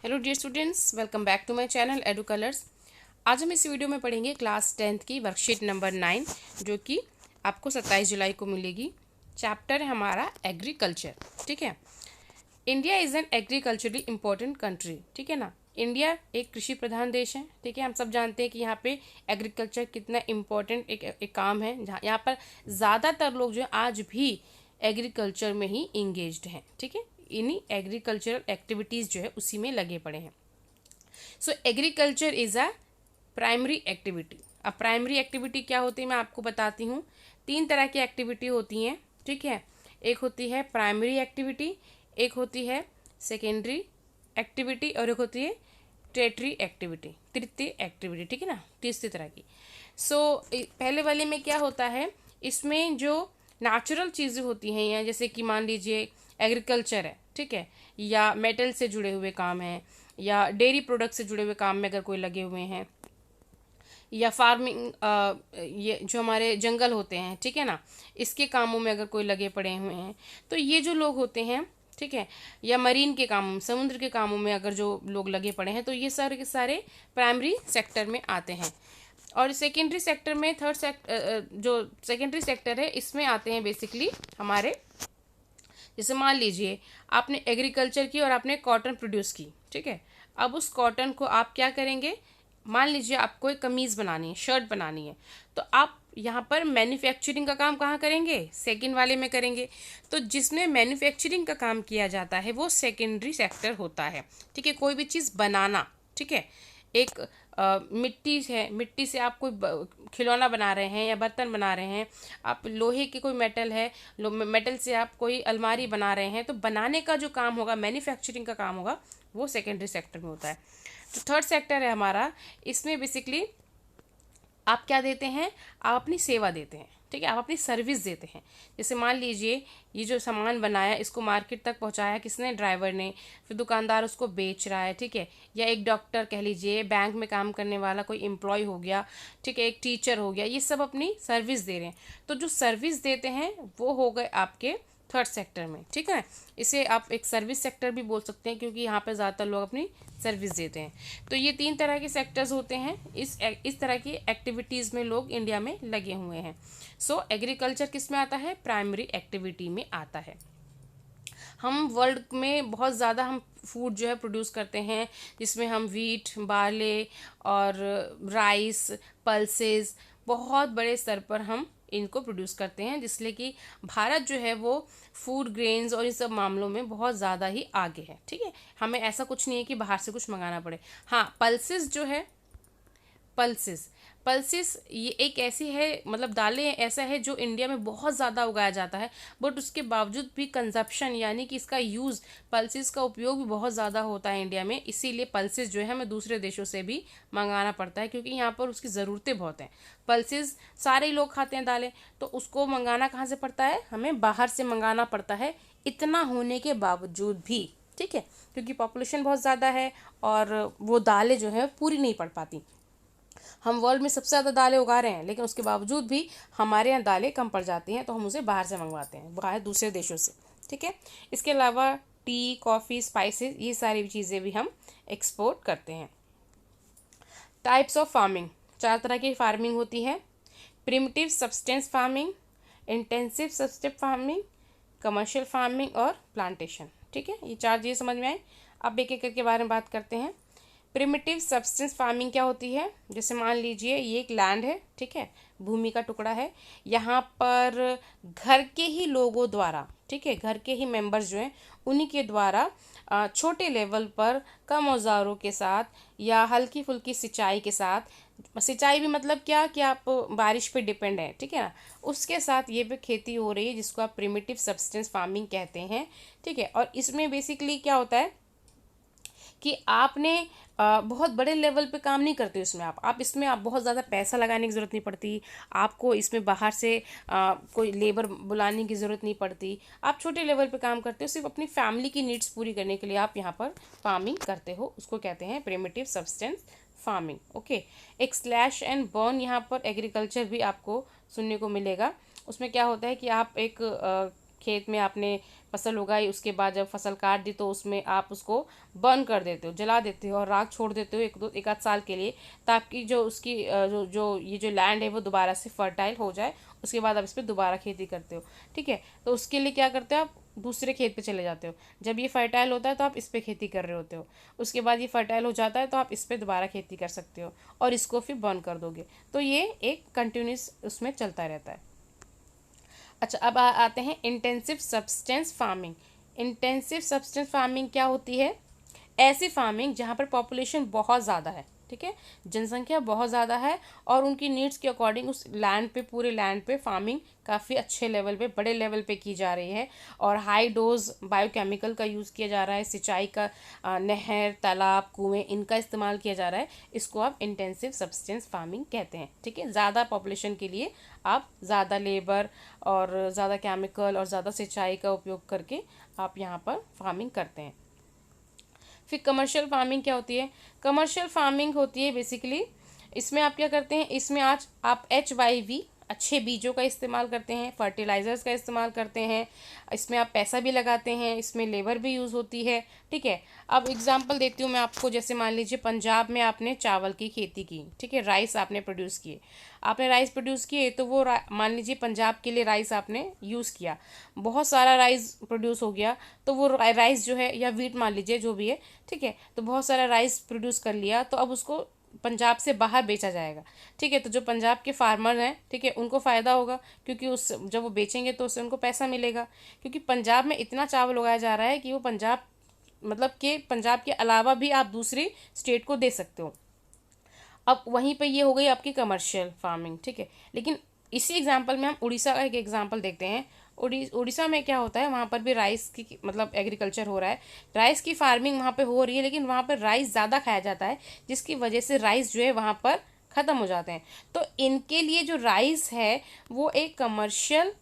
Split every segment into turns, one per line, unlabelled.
Hello dear students, welcome back to my channel Edu Colours. आज हम इस video में पढ़ेंगे क्लास 10th की वर्कशीट नंबर 9, जो कि आपको 27 जुलाई को मिलेगी। चैप्टर है हमारा एग्रीकल्चर। ठीक है। India is an agriculturally important country. ठीक है ना। इंडिया एक कृषि प्रधान देश है। ठीक है। हम सब जानते हैं कि यहाँ पे एग्रीकल्चर कितना इम्पोर्टेंट एक काम है, जहाँ यहाँ पर ज़्यादातर लोग जो है आज भी एग्रीकल्चर में ही इंगेज्ड हैं। ठीक है। इन्हीं एग्रीकल्चरल एक्टिविटीज़ जो है उसी में लगे पड़े हैं। सो agriculture is a primary activity. अब प्राइमरी एक्टिविटी क्या होती है मैं आपको बताती हूँ। 3 तरह की एक्टिविटी होती हैं। ठीक है। एक होती है प्राइमरी एक्टिविटी, एक होती है सेकेंडरी एक्टिविटी और एक होती है टेरिटरी एक्टिविटी, तृतीय एक्टिविटी। ठीक है ना, तीसरी तरह की। सो पहले वाले में क्या होता है, इसमें जो नेचुरल चीज़ें होती हैं या जैसे कि मान लीजिए एग्रीकल्चर है, ठीक है, या मेटल से जुड़े हुए काम हैं, या डेयरी प्रोडक्ट से जुड़े हुए काम में अगर कोई लगे हुए हैं, या फार्मिंग, ये जो हमारे जंगल होते हैं, ठीक है ना, इसके कामों में अगर कोई लगे पड़े हुए हैं, तो ये जो लोग होते हैं, ठीक है, या मरीन के काम, समुद्र के कामों में अगर जो लोग लगे पड़े हैं, तो ये सारे के सारे प्राइमरी सेक्टर में आते हैं। और सेकेंडरी सेक्टर में जो सेकेंडरी सेक्टर है इसमें आते हैं बेसिकली हमारे, जैसे मान लीजिए आपने एग्रीकल्चर की और आपने कॉटन प्रोड्यूस की। ठीक है। अब उस कॉटन को आप क्या करेंगे, मान लीजिए आपको एक कमीज़ बनानी है, शर्ट बनानी है, तो आप यहाँ पर मैन्युफैक्चरिंग का काम कहाँ करेंगे, सेकंड वाले में करेंगे। तो जिसमें मैन्युफैक्चरिंग का काम किया जाता है वो सेकेंडरी सेक्टर होता है। ठीक है। कोई भी चीज़ बनाना, ठीक है, एक मिट्टी है, मिट्टी से आप कोई खिलौना बना रहे हैं या बर्तन बना रहे हैं, आप लोहे की कोई मेटल है, मेटल से आप कोई अलमारी बना रहे हैं, तो बनाने का जो काम होगा, मैन्युफैक्चरिंग का काम होगा, वो सेकेंडरी सेक्टर में होता है। तो थर्ड सेक्टर है हमारा, इसमें बेसिकली आप क्या देते हैं, आप अपनी सेवा देते हैं। ठीक है। आप अपनी सर्विस देते हैं। जैसे मान लीजिए ये जो सामान बनाया इसको मार्केट तक पहुंचाया किसने, ड्राइवर ने, फिर दुकानदार उसको बेच रहा है। ठीक है। या एक डॉक्टर कह लीजिए, बैंक में काम करने वाला कोई एम्प्लॉय हो गया, ठीक है, एक टीचर हो गया, ये सब अपनी सर्विस दे रहे हैं। तो जो सर्विस देते हैं वो हो गए आपके थर्ड सेक्टर में। ठीक है। इसे आप एक सर्विस सेक्टर भी बोल सकते हैं, क्योंकि यहाँ पर ज़्यादातर लोग अपनी सर्विस देते हैं। तो ये 3 तरह के सेक्टर्स होते हैं, इस तरह की एक्टिविटीज़ में लोग इंडिया में लगे हुए हैं। सो एग्रीकल्चर किस में आता है, प्राइमरी एक्टिविटी में आता है। हम वर्ल्ड में बहुत ज़्यादा हम फूड जो है प्रोड्यूस करते हैं, जिसमें हम वीट, बार्ले और राइस, पल्सेस, बहुत बड़े स्तर पर हम इनको प्रोड्यूस करते हैं, जिसलिए कि भारत जो है वो फूड ग्रेन्स और इन सब मामलों में बहुत ज़्यादा ही आगे है। ठीक है। हमें ऐसा कुछ नहीं है कि बाहर से कुछ मंगाना पड़े। हाँ, पल्सेस जो है, पल्सिस पल्सिस ये एक ऐसी है, मतलब दालें ऐसा है जो इंडिया में बहुत ज़्यादा उगाया जाता है, बट उसके बावजूद भी कंजप्शन यानी कि इसका यूज़, पल्सिस का उपयोग भी बहुत ज़्यादा होता है इंडिया में। इसीलिए पल्सिस जो है हमें दूसरे देशों से भी मंगाना पड़ता है, क्योंकि यहाँ पर उसकी ज़रूरतें बहुत हैं। पल्सिस सारे ही लोग खाते हैं दालें, तो उसको मंगाना कहाँ से पड़ता है, हमें बाहर से मंगाना पड़ता है, इतना होने के बावजूद भी। ठीक है। क्योंकि पॉपुलेशन बहुत ज़्यादा है और वो दालें जो है पूरी नहीं पड़ पाती। हम वर्ल्ड में सबसे ज़्यादा दालें उगा रहे हैं, लेकिन उसके बावजूद भी हमारे यहाँ दालें कम पड़ जाती हैं, तो हम उसे बाहर से मंगवाते हैं, बाहर दूसरे देशों से। ठीक है। इसके अलावा टी, कॉफ़ी, स्पाइसेस, ये सारी चीज़ें भी हम एक्सपोर्ट करते हैं। टाइप्स ऑफ फार्मिंग, 4 तरह की फार्मिंग होती है। Primitive substance farming, intensive subsistence farming, commercial farming और प्लांटेशन। ठीक है। ये 4 चीज़ें समझ में आए। अब एक एक करके बारे में बात करते हैं। प्रिमिटिव सब्सटेंस फार्मिंग क्या होती है, जैसे मान लीजिए ये एक लैंड है, ठीक है, भूमि का टुकड़ा है, यहाँ पर घर के ही लोगों द्वारा, ठीक है, घर के ही मेंबर्स जो हैं उन्हीं के द्वारा छोटे लेवल पर कम औजारों के साथ या हल्की फुल्की सिंचाई के साथ, सिंचाई भी मतलब क्या कि आप बारिश पे डिपेंड है, ठीक है ना, उसके साथ ये पे खेती हो रही है, जिसको आप प्रिमिटिव सब्सटेंस फार्मिंग कहते हैं। ठीक है। और इसमें बेसिकली क्या होता है कि आपने बहुत बड़े लेवल पे काम नहीं करते इसमें, आप इसमें आप बहुत ज़्यादा पैसा लगाने की ज़रूरत नहीं पड़ती, आपको इसमें बाहर से कोई लेबर बुलाने की ज़रूरत नहीं पड़ती, आप छोटे लेवल पे काम करते हो, सिर्फ अपनी फैमिली की नीड्स पूरी करने के लिए आप यहाँ पर फार्मिंग करते हो, उसको कहते हैं प्रिमिटिव सब्सटेंस फार्मिंग। ओके। एक स्लैश एंड बर्न यहाँ पर एग्रीकल्चर भी आपको सुनने को मिलेगा। उसमें क्या होता है कि आप एक खेत में आपने फसल उगाई, उसके बाद जब फसल काट दी तो उसमें आप उसको बर्न कर देते हो, जला देते हो और राख छोड़ देते हो एक आध साल के लिए, ताकि जो उसकी ये जो लैंड है वो दोबारा से फर्टाइल हो जाए। उसके बाद आप इस पर दोबारा खेती करते हो। ठीक है, तो उसके लिए क्या करते हो आप, दूसरे खेत पे चले जाते हो। जब ये फर्टाइल होता है तो आप इस पे खेती कर रहे होते हो। उसके बाद ये फर्टाइल हो जाता है तो आप इस पे दोबारा खेती कर सकते हो और इसको फिर बर्न कर दोगे। तो ये एक कंटिन्यूस उसमें चलता रहता है। अच्छा, अब आते हैं intensive subsistence farming. Intensive subsistence farming क्या होती है? ऐसी फार्मिंग जहाँ पर पॉपुलेशन बहुत ज़्यादा है, ठीक है, जनसंख्या बहुत ज़्यादा है और उनकी नीड्स के अकॉर्डिंग उस लैंड पे, पूरे लैंड पे फार्मिंग काफ़ी अच्छे लेवल पे, बड़े लेवल पे की जा रही है और हाई डोज बायोकेमिकल का यूज़ किया जा रहा है, सिंचाई का नहर, तालाब, कुएं, इनका इस्तेमाल किया जा रहा है। इसको आप इंटेंसिव सब्सटेंस फार्मिंग कहते हैं। ठीक है, ज़्यादा पॉपुलेशन के लिए आप ज़्यादा लेबर और ज़्यादा केमिकल और ज़्यादा सिंचाई का उपयोग करके आप यहाँ पर फार्मिंग करते हैं। फिर कमर्शियल फार्मिंग क्या होती है? कमर्शियल फार्मिंग होती है बेसिकली, इसमें आप क्या करते हैं, इसमें आज आप HYV अच्छे बीजों का इस्तेमाल करते हैं, फर्टिलाइजर्स का इस्तेमाल करते हैं, इसमें आप पैसा भी लगाते हैं, इसमें लेबर भी यूज़ होती है। ठीक है, अब एग्जांपल देती हूँ मैं आपको। जैसे मान लीजिए पंजाब में आपने चावल की खेती की, ठीक है, राइस आपने प्रोड्यूस किए, आपने राइस प्रोड्यूस किए तो वो मान लीजिए पंजाब के लिए राइस आपने यूज़ किया, बहुत सारा राइस प्रोड्यूस हो गया, तो वो राइस जो है, या वीट मान लीजिए जो भी है, ठीक है, तो बहुत सारा राइस प्रोड्यूस कर लिया, तो अब उसको पंजाब से बाहर बेचा जाएगा। ठीक है, तो जो पंजाब के फार्मर हैं, ठीक है, उनको फ़ायदा होगा, क्योंकि उस जब वो बेचेंगे तो उससे उनको पैसा मिलेगा, क्योंकि पंजाब में इतना चावल उगाया जा रहा है कि वो पंजाब, मतलब कि पंजाब के अलावा भी आप दूसरी स्टेट को दे सकते हो। अब वहीं पे ये हो गई आपकी कमर्शियल फार्मिंग। ठीक है, लेकिन इसी एग्जांपल में हम उड़ीसा का एक एग्जांपल देखते हैं। उड़ीसा में क्या होता है, वहाँ पर भी राइस की मतलब एग्रीकल्चर हो रहा है, राइस की फार्मिंग वहाँ पे हो रही है, लेकिन वहाँ पर राइस ज़्यादा खाया जाता है, जिसकी वजह से राइस जो है वहाँ पर ख़त्म हो जाते हैं। तो इनके लिए जो राइस है वो एक कमर्शियल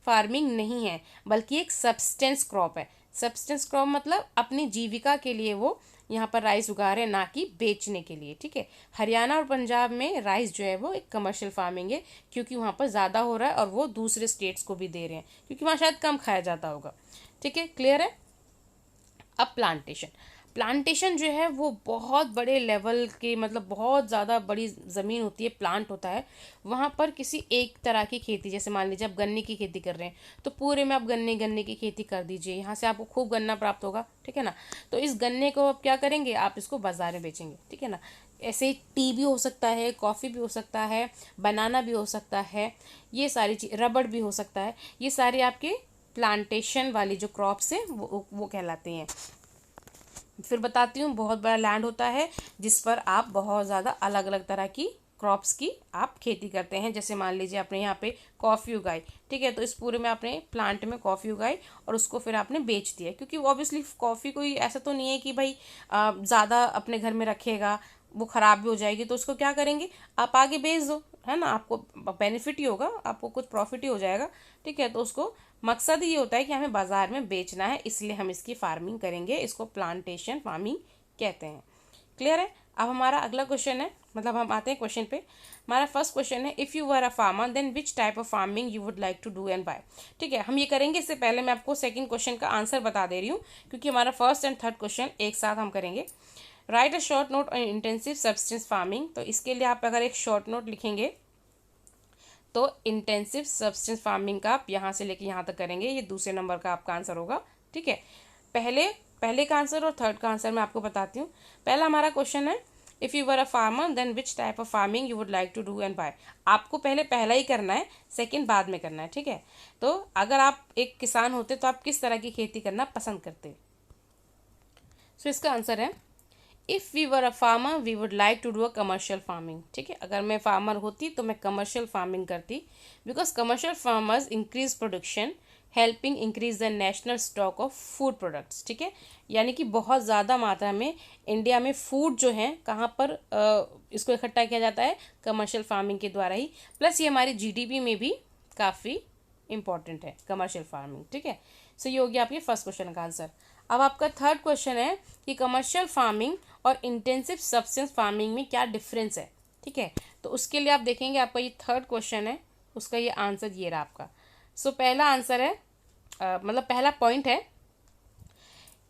फार्मिंग नहीं है, बल्कि एक सब्सटेंस क्रॉप है। सब्सटेंस क्रॉप मतलब अपनी जीविका के लिए वो यहाँ पर राइस उगा रहे हैं, ना कि बेचने के लिए। ठीक है, हरियाणा और पंजाब में राइस जो है वो एक कमर्शियल फार्मिंग है, क्योंकि वहाँ पर ज़्यादा हो रहा है और वो दूसरे स्टेट्स को भी दे रहे हैं, क्योंकि वहाँ शायद कम खाया जाता होगा। ठीक है, क्लियर है? अब प्लांटेशन। प्लांटेशन जो है वो बहुत बड़े लेवल के, मतलब बहुत ज़्यादा बड़ी ज़मीन होती है, प्लांट होता है, वहाँ पर किसी एक तरह की खेती, जैसे मान लीजिए आप गन्ने की खेती कर रहे हैं, तो पूरे में आप गन्ने की खेती कर दीजिए, यहाँ से आपको खूब गन्ना प्राप्त होगा। ठीक है ना, तो इस गन्ने को आप क्या करेंगे, आप इसको बाजार में बेचेंगे। ठीक है ना, ऐसे ही टी भी हो सकता है, कॉफ़ी भी हो सकता है, बनाना भी हो सकता है, ये सारी चीज़, रबड़ भी हो सकता है, ये सारे आपके प्लांटेशन वाली जो क्रॉप्स हैं वो कहलाते हैं। फिर बताती हूँ, बहुत बड़ा लैंड होता है जिस पर आप बहुत ज़्यादा अलग अलग तरह की क्रॉप्स की आप खेती करते हैं। जैसे मान लीजिए आपने यहाँ पे कॉफ़ी उगाई, ठीक है, तो इस पूरे में आपने प्लांट में कॉफ़ी उगाई और उसको फिर आपने बेच दिया, क्योंकि ऑब्वियसली कॉफ़ी कोई ऐसा तो नहीं है कि भाई ज़्यादा अपने घर में रखेगा, वो ख़राब भी हो जाएगी, तो उसको क्या करेंगे, आप आगे बेच दो, है ना, आपको बेनिफिट ही होगा, आपको कुछ प्रॉफिट ही हो जाएगा। ठीक है, तो उसको मकसद ये होता है कि हमें बाजार में बेचना है, इसलिए हम इसकी फार्मिंग करेंगे, इसको प्लांटेशन फार्मिंग कहते हैं। क्लियर है? अब हमारा अगला क्वेश्चन है, मतलब हम आते हैं क्वेश्चन पे। हमारा फर्स्ट क्वेश्चन है, if you were a farmer then which type of farming you would like to do and why. ठीक है, हम ये करेंगे, इससे पहले मैं आपको सेकंड क्वेश्चन का आंसर बता दे रही हूँ, क्योंकि हमारा फर्स्ट एंड थर्ड क्वेश्चन एक साथ हम करेंगे। Right a short note on intensive subsistence farming. तो इसके लिए आप अगर एक शॉर्ट नोट लिखेंगे तो इंटेंसिव सब्सटेंस फार्मिंग का आप यहाँ से लेके यहाँ तक करेंगे, ये दूसरे नंबर का आपका आंसर होगा। ठीक है, पहले का आंसर और थर्ड का आंसर मैं आपको बताती हूँ। पहला हमारा क्वेश्चन है, if you were a farmer then which type of farming you would like to do and why. आपको पहले पहला ही करना है, सेकंड बाद में करना है। ठीक है, तो अगर आप एक किसान होते तो आप किस तरह की खेती करना पसंद करते? सो इसका आंसर है, if we were a farmer we would like to do a commercial farming. ठीक है, अगर मैं फार्मर होती तो मैं कमर्शियल फार्मिंग करती, because commercial farmers increase production helping increase the national stock of food products. ठीक है, यानी कि बहुत ज़्यादा मात्रा में इंडिया में फूड जो है कहाँ पर इसको इकट्ठा किया जाता है, कमर्शियल फार्मिंग के द्वारा ही। प्लस ये हमारी जीडीपी में भी काफ़ी इंपॉर्टेंट है कमर्शियल फार्मिंग। ठीक है, सो ये हो गया आपके फर्स्ट क्वेश्चन का आंसर। अब आपका थर्ड क्वेश्चन है कि कमर्शियल फार्मिंग और इंटेंसिव सब्सटेंस फार्मिंग में क्या डिफरेंस है। ठीक है, तो उसके लिए आप देखेंगे, आपका ये थर्ड क्वेश्चन है, उसका ये आंसर ये रहा आपका। सो पहला आंसर है मतलब पहला पॉइंट है,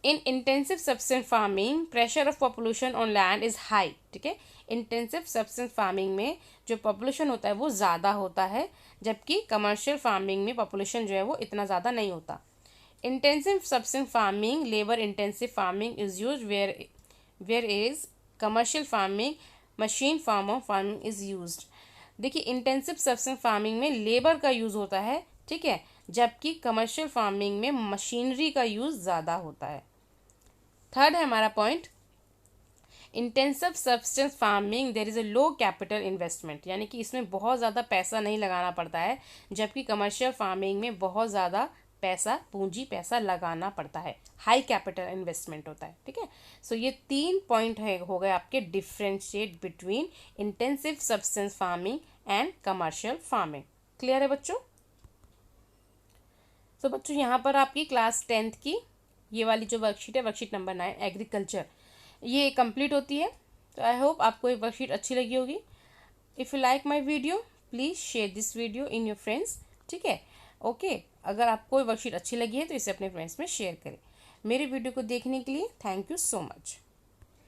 in intensive subsistence farming pressure of population on land is high. ठीक है, इंटेंसिव सब्सटेंस फार्मिंग में जो पॉपुलेशन होता है वो ज़्यादा होता है, जबकि कमर्शियल फार्मिंग में पॉपुलेशन जो है वो इतना ज़्यादा नहीं होता। Intensive subsistence farming labour intensive farming is use where is commercial farming machine farm of farming is use. देखिए, इंटेंसिव सब्सटेंस फार्मिंग में लेबर का यूज़ होता है, ठीक है, जबकि कमर्शियल फार्मिंग में मशीनरी का यूज़ ज़्यादा होता है। थर्ड है हमारा point, intensive subsistence farming there is a low capital investment, यानी कि इसमें बहुत ज़्यादा पैसा नहीं लगाना पड़ता है, जबकि कमर्शियल फार्मिंग में बहुत ज़्यादा पूंजी पैसा लगाना पड़ता है, हाई कैपिटल इन्वेस्टमेंट होता है। ठीक है, सो ये 3 पॉइंट हो गए आपके differentiate between intensive subsistence farming and commercial farming. Clear है बच्चों? तो बच्चों यहाँ पर आपकी क्लास 10th की ये वाली जो वर्कशीट है, वर्कशीट नंबर 9 एग्रीकल्चर, ये कंप्लीट होती है। तो आई होप आपको ये वर्कशीट अच्छी लगी होगी। If you like my video please share this video in your friends. ठीक है, ओके, अगर आपको वर्कशीट अच्छी लगी है तो इसे अपने फ्रेंड्स में शेयर करें। मेरे वीडियो को देखने के लिए थैंक यू सो मच।